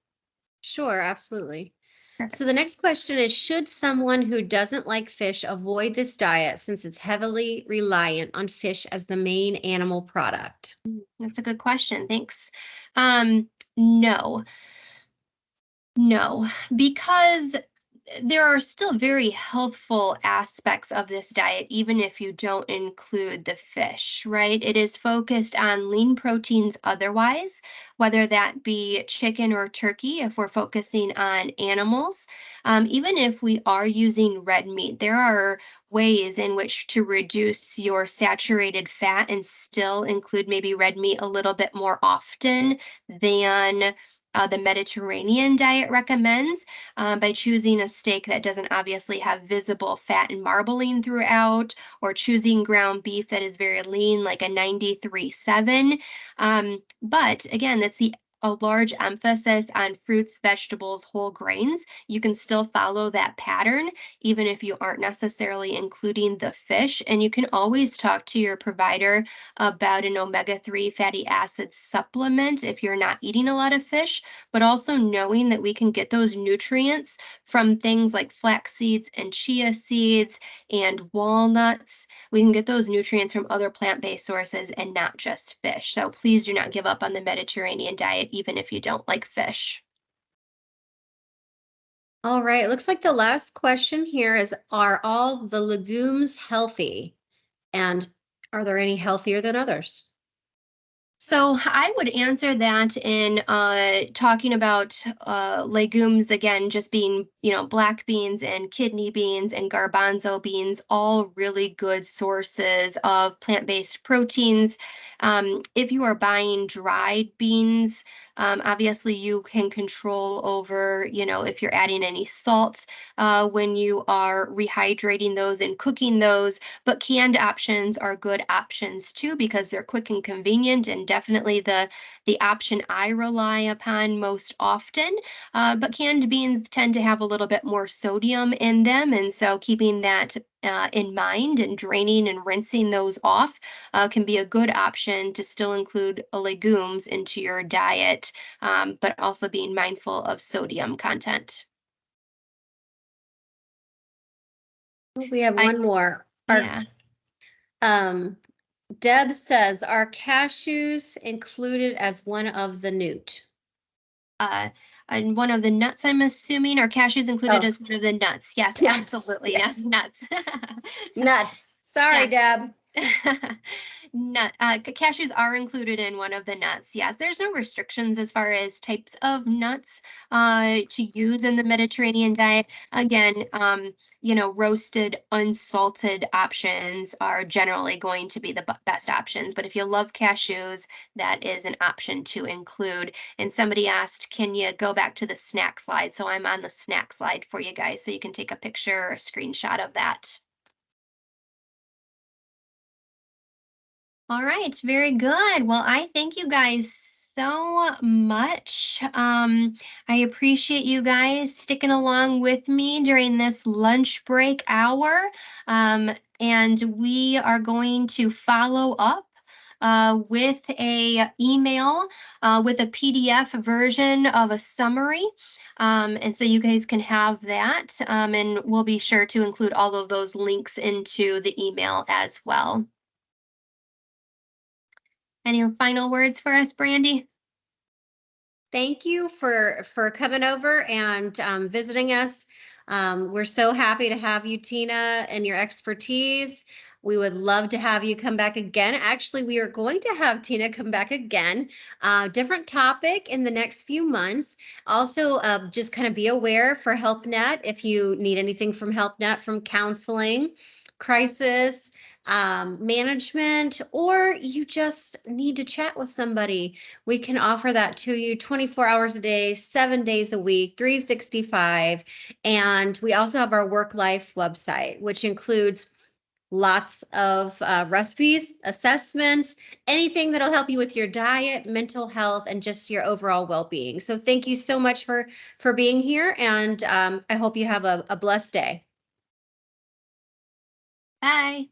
Sure, absolutely. Perfect. So the next question is, should someone who doesn't like fish avoid this diet since it's heavily reliant on fish as the main animal product? That's a good question. Thanks. No. No, because there are still very healthful aspects of this diet, even if you don't include the fish, right? It is focused on lean proteins otherwise, whether that be chicken or turkey, if we're focusing on animals. Even if we are using red meat, there are ways in which to reduce your saturated fat and still include maybe red meat a little bit more often than the Mediterranean diet recommends by choosing a steak that doesn't obviously have visible fat and marbling throughout, or choosing ground beef that is very lean, like a 93.7. But again, that's a large emphasis on fruits, vegetables, whole grains. You can still follow that pattern, even if you aren't necessarily including the fish. And you can always talk to your provider about an omega-3 fatty acid supplement if you're not eating a lot of fish, but also knowing that we can get those nutrients from things like flax seeds and chia seeds and walnuts. We can get those nutrients from other plant-based sources and not just fish. So please do not give up on the Mediterranean diet, even if you don't like fish. All right, it looks like the last question here is, are all the legumes healthy? And are there any healthier than others? So I would answer that in talking about legumes again, just being, black beans and kidney beans and garbanzo beans, all really good sources of plant-based proteins. If you are buying dried beans, obviously you can control over, if you're adding any salt when you are rehydrating those and cooking those. But canned options are good options too because they're quick and convenient, and definitely the option I rely upon most often. But canned beans tend to have a little bit more sodium in them, and so keeping that in mind and draining and rinsing those off can be a good option to still include legumes into your diet, but also being mindful of sodium content. We have I one more. Yeah. Um, Deb says, are cashews included as one of the newt? uh, and one of the nuts, I'm assuming, are cashews included Oh. as one of the nuts? Yes, Yes, absolutely. yes. Yes, nuts. Nuts. Sorry, Yes. Deb. Cashews are included in one of the nuts. Yes, there's no restrictions as far as types of nuts to use in the Mediterranean diet. Again, roasted, unsalted options are generally going to be the best options. But if you love cashews, that is an option to include. And somebody asked, can you go back to the snack slide? So I'm on the snack slide for you guys, so you can take a picture or a screenshot of that. All right, very good. Well, I thank you guys so much. I appreciate you guys sticking along with me during this lunch break hour. And we are going to follow up with a email with a PDF version of a summary. And so you guys can have that. And we'll be sure to include all of those links into the email as well. Any final words for us, Brandy? Thank you for coming over and visiting us. We're so happy to have you, Tina, and your expertise. We would love to have you come back again. Actually, we are going to have Tina come back again. Different topic in the next few months. Also, just kind of be aware for HelpNet if you need anything from HelpNet, from counseling, crisis, management, or you just need to chat with somebody. We can offer that to you 24 hours a day, 7 days a week, 365. And we also have our work life website, which includes lots of recipes, assessments, anything that'll help you with your diet, mental health, and just your overall well-being. So thank you so much for being here. And I hope you have a blessed day. Bye.